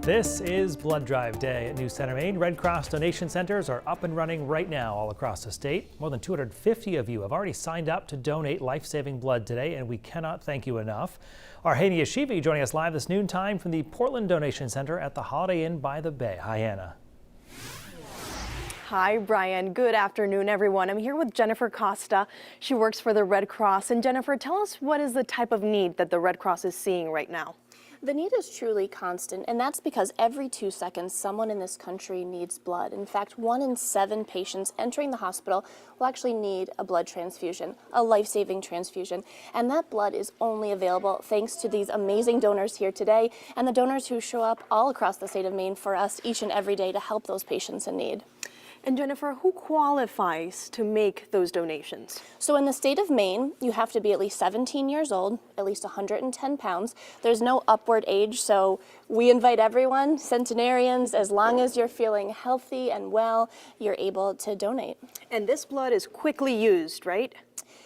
This is Blood Drive Day at New Center, Maine. Red Cross donation centers are up and running right now all across the state. More than 250 of you have already signed up to donate life-saving blood today, and we cannot thank you enough. Our Haney Yeshivi joining us live this noontime from the Portland Donation Center at the Holiday Inn by the Bay. Hi, Anna. Hi, Brian. Good afternoon, everyone. I'm here with Jennifer Costa. She works for the Red Cross. And Jennifer, tell us, what is the type of need that the Red Cross is seeing right now? The need is truly constant, and that's because every 2 seconds someone in this country needs blood. In fact, 1 in 7 patients entering the hospital will actually need a blood transfusion, a life-saving transfusion. And that blood is only available thanks to these amazing donors here today and the donors who show up all across the state of Maine for us each and every day to help those patients in need. And Jennifer, who qualifies to make those donations? So in the state of Maine, you have to be at least 17 years old, at least 110 pounds. There's no upward age, so we invite everyone, centenarians, as long as you're feeling healthy and well, you're able to donate. And this blood is quickly used, right?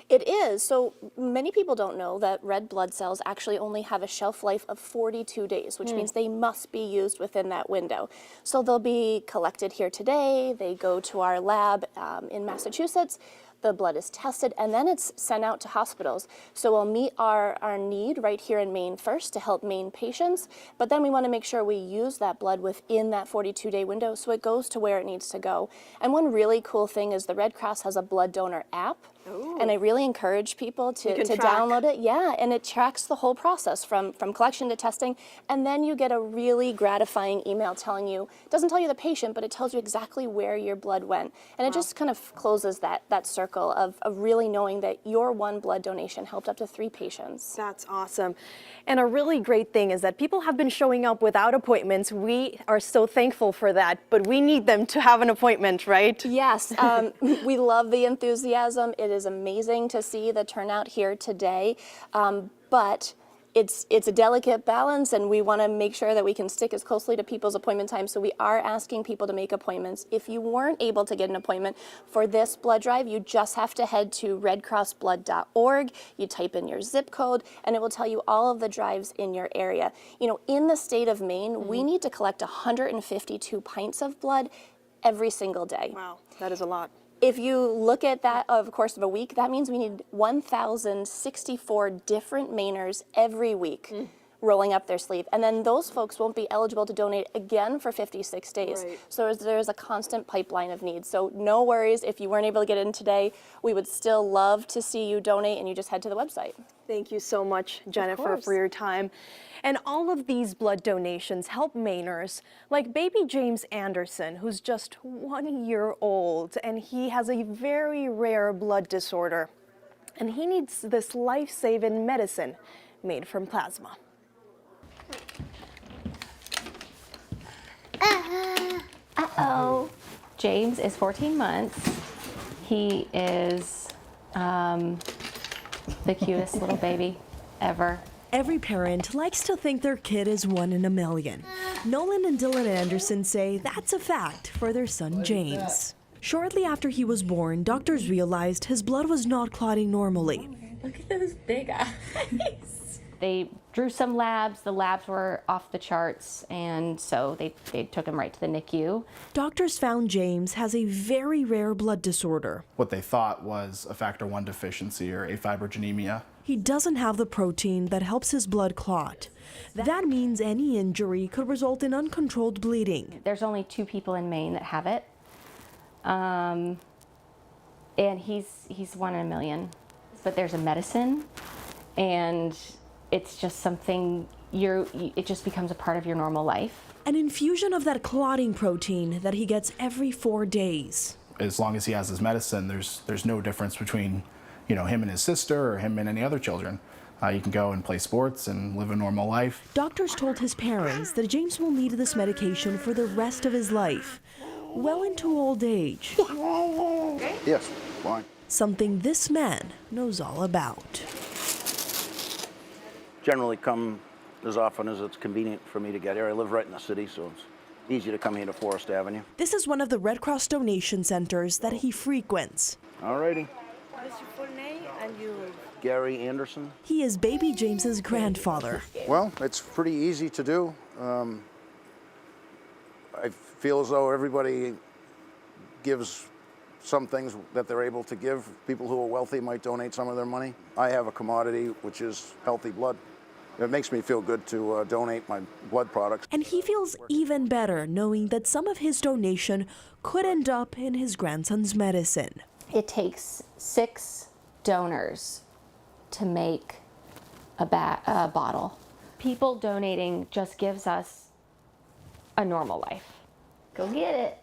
It is. So many people don't know that red blood cells actually only have a shelf life of 42 days, which means they must be used within that window. So they'll be collected here today. They go to our lab in Massachusetts. The blood is tested, and then it's sent out to hospitals. So we'll meet our need right here in Maine first to help Maine patients, but then we want to make sure we use that blood within that 42-day window so it goes to where it needs to go. And one really cool thing is the Red Cross has a blood donor app. Ooh. And I really encourage people to download it. Yeah, and it tracks the whole process from collection to testing, and then you get a really gratifying email telling you, it doesn't tell you the patient, but it tells you exactly where your blood went. And it just kind of closes that circle of really knowing that your one blood donation helped up to 3 patients. That's awesome. And a really great thing is that people have been showing up without appointments. We are so thankful for that, but we need them to have an appointment, right? Yes, we love the enthusiasm. It is amazing to see the turnout here today, but it's a delicate balance, and we want to make sure that we can stick as closely to people's appointment time. So we are asking people to make appointments. If you weren't able to get an appointment for this blood drive, you just have to head to redcrossblood.org. You type in your zip code, and it will tell you all of the drives in your area. You know, in the state of Maine, we need to collect 152 pints of blood every single day. Wow, that is a lot. If you look at that over the course of a week, that means we need 1,064 different Mainers every week rolling up their sleeve. And then those folks won't be eligible to donate again for 56 days. Right. So there's a constant pipeline of needs. So no worries if you weren't able to get in today. We would still love to see you donate, and you just head to the website. Thank you so much, Jennifer, for your time. And all of these blood donations help Mainers, like baby James Anderson, who's just 1 year old, and he has a very rare blood disorder. And he needs this life-saving medicine made from plasma. Uh-oh. James is 14 months. He is the cutest little baby ever. Every parent likes to think their kid is 1 in a million. Nolan and Dylan Anderson say that's a fact for their son James. Shortly after he was born, doctors realized his blood was not clotting normally. Look at those big eyes. They drew some labs. The labs were off the charts, and so they took him right to the NICU. Doctors found James has a very rare blood disorder. What they thought was a factor 1 deficiency, or afibrinogenemia. He doesn't have the protein that helps his blood clot. That means any injury could result in uncontrolled bleeding. There's only 2 people in Maine that have it, and he's 1 in a million. But there's a medicine, and it's just something it just becomes a part of your normal life. An infusion of that clotting protein that he gets every 4 days. As long as he has his medicine, there's no difference between, you know, him and his sister or him and any other children. You can go and play sports and live a normal life. Doctors told his parents that James will need this medication for the rest of his life, well into old age. Yes, fine. Something this man knows all about. Generally come as often as it's convenient for me to get here. I live right in the city, so it's easy to come here to Forest Avenue. This is one of the Red Cross donation centers that he frequents. All righty. What's your full name and you? Gary Anderson. He is baby James's grandfather. Well, it's pretty easy to do. feel as though everybody gives some things that they're able to give. People who are wealthy might donate some of their money. I have a commodity, which is healthy blood. It makes me feel good to donate my blood products. And he feels even better knowing that some of his donation could end up in his grandson's medicine. It takes 6 donors to make a bottle. People donating just gives us a normal life. Go get it.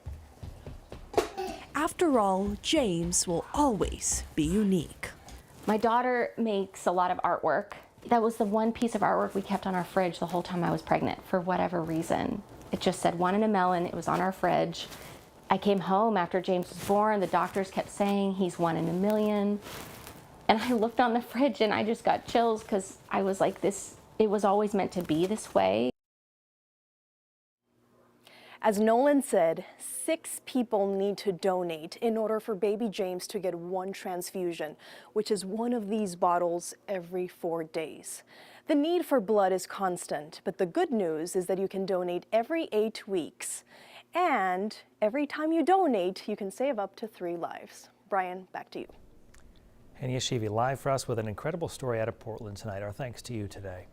After all, James will always be unique. My daughter makes a lot of artwork. That was the one piece of artwork we kept on our fridge the whole time I was pregnant, for whatever reason. It just said 1 in a million. It was on our fridge. I came home after James was born. The doctors kept saying he's 1 in a million. And I looked on the fridge and I just got chills because I was like, this, it was always meant to be this way. As Nolan said, 6 people need to donate in order for baby James to get 1 transfusion, which is 1 of these bottles every 4 days. The need for blood is constant, but the good news is that you can donate every 8 weeks. And every time you donate, you can save up to 3 lives. Brian, back to you. Hania Shivi live for us with an incredible story out of Portland tonight. Our thanks to you today.